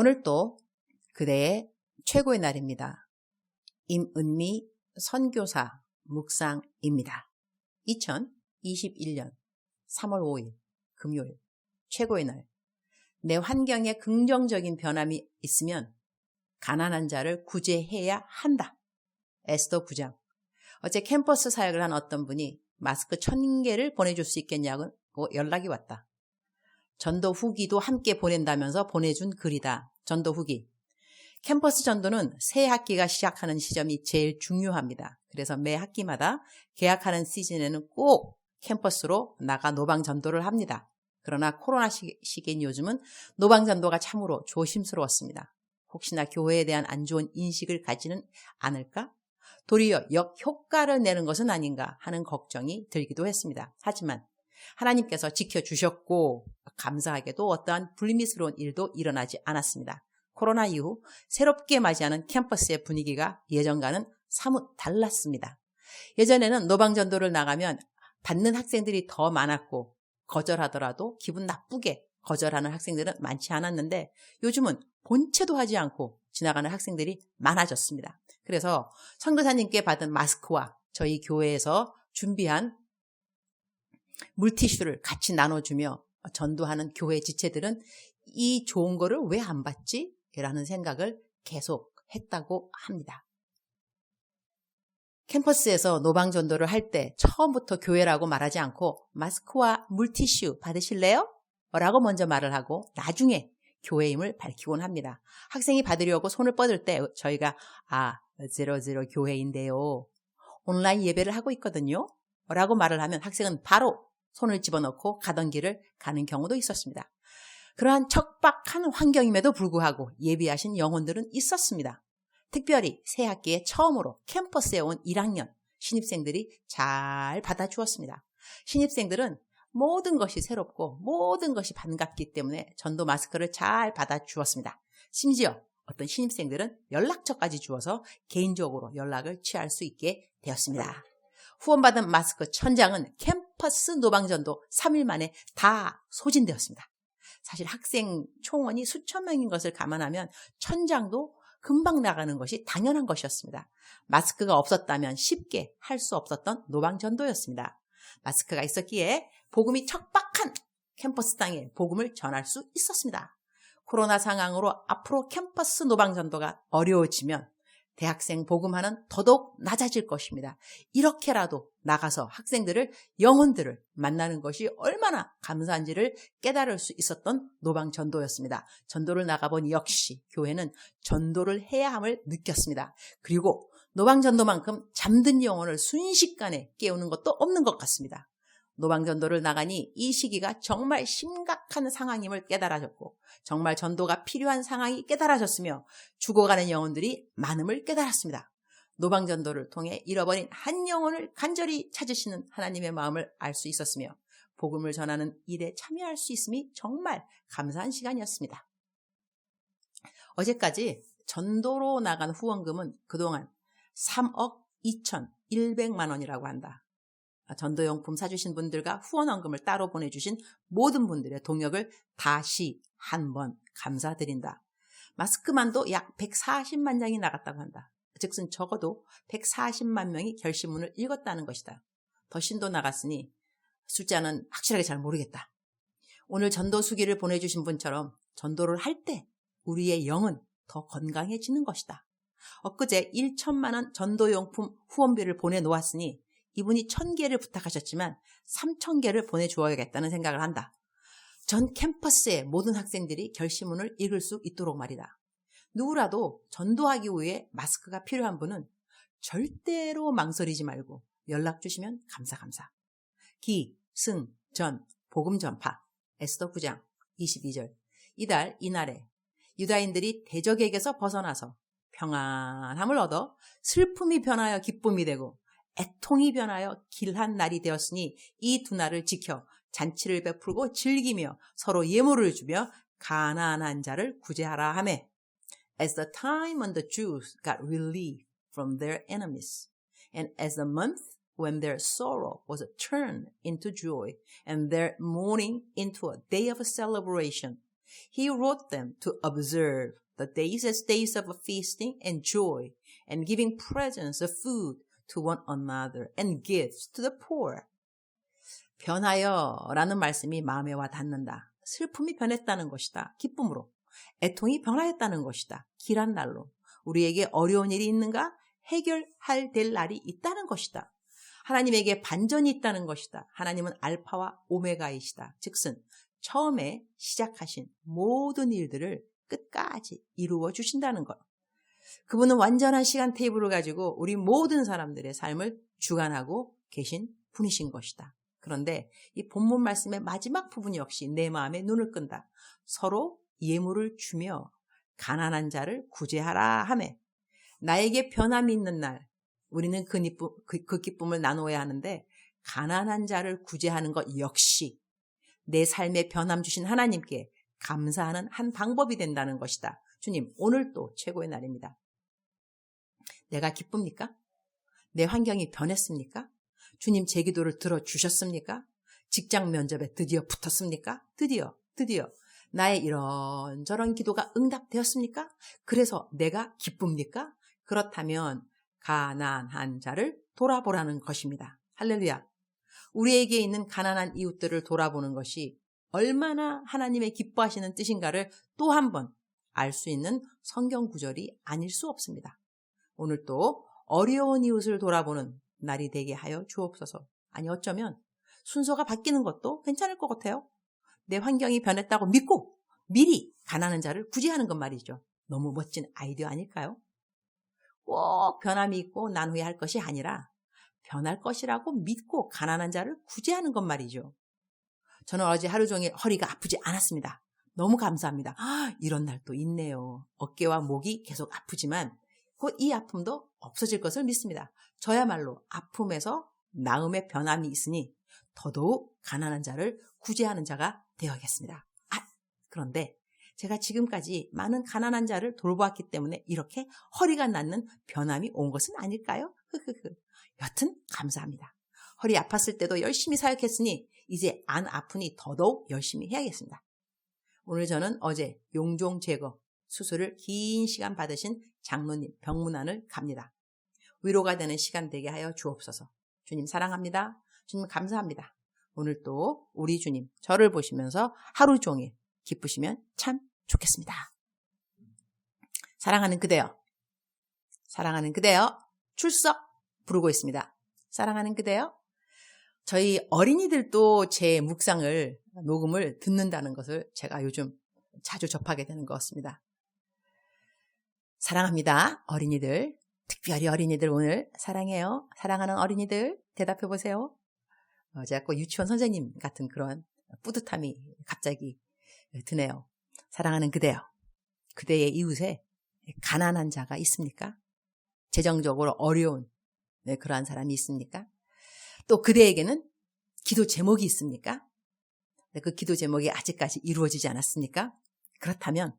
오늘 또 그대의 최고의 날입니다. 임은미 선교사 묵상입니다. 2021년 3월 5일 금요일 최고의 날. 내 환경에 긍정적인 변함이 있으면 가난한 자를 구제해야 한다. 에스더 9장. 어제 캠퍼스 사역을 한 어떤 분이 마스크 1000개를 보내줄 수 있겠냐고 연락이 왔다. 전도 후기도 함께 보낸다면서 보내준 글이다. 전도 후기. 캠퍼스 전도는 새 학기가 시작하는 시점이 제일 중요합니다. 그래서 매 학기마다 개학하는 시즌에는 꼭 캠퍼스로 나가 노방 전도를 합니다. 그러나 코로나 시기인 요즘은 노방 전도가 참으로 조심스러웠습니다. 혹시나 교회에 대한 안 좋은 인식을 가지는 않을까? 도리어 역효과를 내는 것은 아닌가 하는 걱정이 들기도 했습니다. 하지만 하나님께서 지켜주셨고 감사하게도 어떠한 불미스러운 일도 일어나지 않았습니다. 코로나 이후 새롭게 맞이하는 캠퍼스의 분위기가 예전과는 사뭇 달랐습니다. 예전에는 노방전도를 나가면 받는 학생들이 더 많았고 거절하더라도 기분 나쁘게 거절하는 학생들은 많지 않았는데 요즘은 본체도 하지 않고 지나가는 학생들이 많아졌습니다. 그래서 선교사님께 받은 마스크와 저희 교회에서 준비한 물티슈를 같이 나눠주며 전도하는 교회 지체들은 이 좋은 거를 왜 안 받지? 라는 생각을 계속 했다고 합니다. 캠퍼스에서 노방전도를 할 때 처음부터 교회라고 말하지 않고 마스크와 물티슈 받으실래요? 라고 먼저 말을 하고 나중에 교회임을 밝히곤 합니다. 학생이 받으려고 손을 뻗을 때 저희가 00 교회인데요. 온라인 예배를 하고 있거든요. 라고 말을 하면 학생은 바로 손을 집어넣고 가던 길을 가는 경우도 있었습니다. 그러한 척박한 환경임에도 불구하고 예비하신 영혼들은 있었습니다. 특별히 새 학기에 처음으로 캠퍼스에 온 1학년 신입생들이 잘 받아주었습니다. 신입생들은 모든 것이 새롭고 모든 것이 반갑기 때문에 전도 마스크를 잘 받아주었습니다. 심지어 어떤 신입생들은 연락처까지 주어서 개인적으로 연락을 취할 수 있게 되었습니다. 후원받은 마스크 1000장은 캠퍼스 노방전도 3일 만에 다 소진되었습니다. 사실 학생 총원이 수천 명인 것을 감안하면 1000장도 금방 나가는 것이 당연한 것이었습니다. 마스크가 없었다면 쉽게 할 수 없었던 노방전도였습니다. 마스크가 있었기에 복음이 척박한 캠퍼스 땅에 복음을 전할 수 있었습니다. 코로나 상황으로 앞으로 캠퍼스 노방전도가 어려워지면 대학생 복음화는 더더욱 낮아질 것입니다. 이렇게라도 나가서 학생들을, 영혼들을 만나는 것이 얼마나 감사한지를 깨달을 수 있었던 노방전도였습니다. 전도를 나가보니 역시 교회는 전도를 해야 함을 느꼈습니다. 그리고 노방전도만큼 잠든 영혼을 순식간에 깨우는 것도 없는 것 같습니다. 노방전도를 나가니 이 시기가 정말 심각한 상황임을 깨달아졌고 정말 전도가 필요한 상황이 깨달아졌으며 죽어가는 영혼들이 많음을 깨달았습니다. 노방전도를 통해 잃어버린 한 영혼을 간절히 찾으시는 하나님의 마음을 알 수 있었으며 복음을 전하는 일에 참여할 수 있음이 정말 감사한 시간이었습니다. 어제까지 전도로 나간 후원금은 그동안 3억 2,100만 원이라고 한다. 전도용품 사주신 분들과 후원원금을 따로 보내주신 모든 분들의 동역을 다시 한번 감사드린다. 마스크만도 약 140만 장이 나갔다고 한다. 즉슨 적어도 140만 명이 결심문을 읽었다는 것이다. 더 신도 나갔으니 숫자는 확실하게 잘 모르겠다. 오늘 전도 수기를 보내주신 분처럼 전도를 할 때 우리의 영은 더 건강해지는 것이다. 엊그제 1천만 원 전도용품 후원비를 보내놓았으니 이분이 1000개를 부탁하셨지만 3000개를 보내주어야겠다는 생각을 한다. 전 캠퍼스의 모든 학생들이 결심문을 읽을 수 있도록 말이다. 누구라도 전도하기 위해 마스크가 필요한 분은 절대로 망설이지 말고 연락 주시면 감사. 기, 승, 전, 복음 전파, 에스더 9장 22절. 이달 이날에 유다인들이 대적에게서 벗어나서 평안함을 얻어 슬픔이 변하여 기쁨이 되고 애통이 변하여 길한 날이 되었으니 이 두 날을 지켜 잔치를 베풀고 즐기며 서로 예물을 주며 가난한 자를 구제하라 하매. As the time when the Jews got relief from their enemies, and as the month when their sorrow was turned into joy, and their mourning into a day of celebration, He wrote them to observe the days as days of feasting and joy and giving presents of food to one another and gifts to the poor. 변하여 라는 말씀이 마음에 와 닿는다. 슬픔이 변했다는 것이다. 기쁨으로. 애통이 변화했다는 것이다. 길한 날로. 우리에게 어려운 일이 있는가? 해결할 될 날이 있다는 것이다. 하나님에게 반전이 있다는 것이다. 하나님은 알파와 오메가이시다. 즉슨 처음에 시작하신 모든 일들을 끝까지 이루어 주신다는 것. 그분은 완전한 시간 테이블을 가지고 우리 모든 사람들의 삶을 주관하고 계신 분이신 것이다. 그런데 이 본문 말씀의 마지막 부분 역시 내 마음에 눈을 끈다. 서로 예물을 주며 가난한 자를 구제하라 하매 나에게 변함이 있는 날 우리는 그 기쁨을 나누어야 하는데 가난한 자를 구제하는 것 역시 내 삶에 변함 주신 하나님께 감사하는 한 방법이 된다는 것이다. 주님, 오늘 또 최고의 날입니다. 내가 기쁩니까? 내 환경이 변했습니까? 주님, 제 기도를 들어주셨습니까? 직장 면접에 드디어 붙었습니까? 드디어 나의 이런저런 기도가 응답되었습니까? 그래서 내가 기쁩니까? 그렇다면 가난한 자를 돌아보라는 것입니다. 할렐루야. 우리에게 있는 가난한 이웃들을 돌아보는 것이 얼마나 하나님의 기뻐하시는 뜻인가를 또 한 번 알 수 있는 성경 구절이 아닐 수 없습니다. 오늘 또 어려운 이웃을 돌아보는 날이 되게 하여 주옵소서. 아니 어쩌면 순서가 바뀌는 것도 괜찮을 것 같아요. 내 환경이 변했다고 믿고 미리 가난한 자를 구제하는 것 말이죠. 너무 멋진 아이디어 아닐까요? 꼭 변함이 있고 난 후에 할 것이 아니라 변할 것이라고 믿고 가난한 자를 구제하는 것 말이죠. 저는 어제 하루 종일 허리가 아프지 않았습니다. 너무 감사합니다. 이런 날도 있네요. 어깨와 목이 계속 아프지만 곧 이 아픔도 없어질 것을 믿습니다. 저야말로 아픔에서 나음의 변함이 있으니 더더욱 가난한 자를 구제하는 자가 되어야겠습니다. 그런데 제가 지금까지 많은 가난한 자를 돌보았기 때문에 이렇게 허리가 낫는 변함이 온 것은 아닐까요? 여튼 감사합니다. 허리 아팠을 때도 열심히 사역했으니 이제 안 아프니 더더욱 열심히 해야겠습니다. 오늘 저는 어제 용종 제거 수술을 긴 시간 받으신 장로님 병문안을 갑니다. 위로가 되는 시간 되게 하여 주옵소서. 주님 사랑합니다. 주님 감사합니다. 오늘 또 우리 주님 저를 보시면서 하루 종일 기쁘시면 참 좋겠습니다. 사랑하는 그대여, 사랑하는 그대여 출석 부르고 있습니다. 사랑하는 그대여. 저희 어린이들도 제 묵상을 녹음을 듣는다는 것을 제가 요즘 자주 접하게 되는 것 같습니다. 사랑합니다. 어린이들. 특별히 어린이들 오늘 사랑해요. 사랑하는 어린이들 대답해 보세요. 제가 유치원 선생님 같은 그런 뿌듯함이 갑자기 드네요. 사랑하는 그대여. 그대의 이웃에 가난한 자가 있습니까? 재정적으로 어려운 그러한 사람이 있습니까? 또 그대에게는 기도 제목이 있습니까? 그 기도 제목이 아직까지 이루어지지 않았습니까? 그렇다면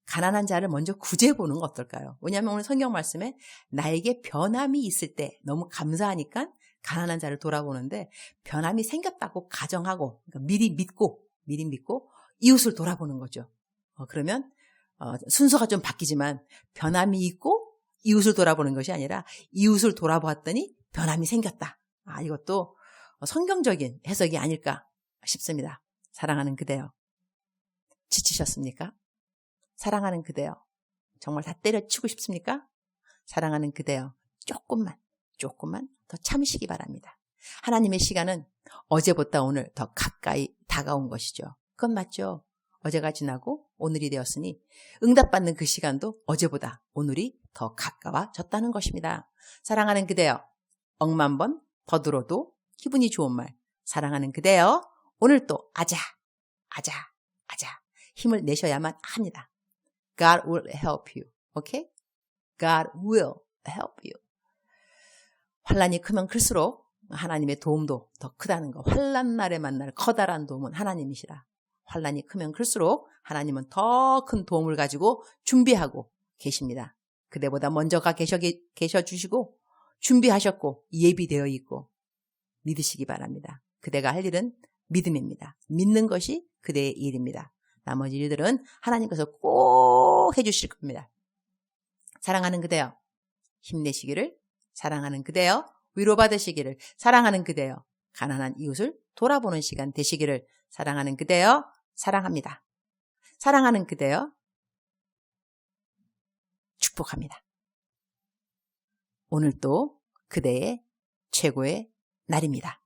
가난한 자를 먼저 구제해보는 건 어떨까요? 왜냐하면 오늘 성경 말씀에 나에게 변함이 있을 때 너무 감사하니까 가난한 자를 돌아보는데 변함이 생겼다고 가정하고 그러니까 미리 믿고 이웃을 돌아보는 거죠. 그러면 순서가 좀 바뀌지만 변함이 있고 이웃을 돌아보는 것이 아니라 이웃을 돌아보았더니 변함이 생겼다. 이것도 성경적인 해석이 아닐까 싶습니다. 사랑하는 그대여. 지치셨습니까? 사랑하는 그대여. 정말 다 때려치고 싶습니까? 사랑하는 그대여. 조금만 더 참으시기 바랍니다. 하나님의 시간은 어제보다 오늘 더 가까이 다가온 것이죠. 그건 맞죠. 어제가 지나고 오늘이 되었으니 응답받는 그 시간도 어제보다 오늘이 더 가까워졌다는 것입니다. 사랑하는 그대여. 억만 번 더 들어도 기분이 좋은 말. 사랑하는 그대여. 오늘 또 아자 힘을 내셔야만 합니다. God will help you. Okay? God will help you. 환란이 크면 클수록 하나님의 도움도 더 크다는 거. 환란 날에 만날 커다란 도움은 하나님이시라. 환란이 크면 클수록 하나님은 더 큰 도움을 가지고 준비하고 계십니다. 그대보다 먼저 계셔 주시고 준비하셨고 예비되어 있고 믿으시기 바랍니다. 그대가 할 일은 믿음입니다. 믿는 것이 그대의 일입니다. 나머지 일들은 하나님께서 꼭 해주실 겁니다. 사랑하는 그대여, 힘내시기를. 사랑하는 그대여, 위로받으시기를. 사랑하는 그대여, 가난한 이웃을 돌아보는 시간 되시기를. 사랑하는 그대여, 사랑합니다. 사랑하는 그대여, 축복합니다. 오늘도 그대의 최고의 날입니다.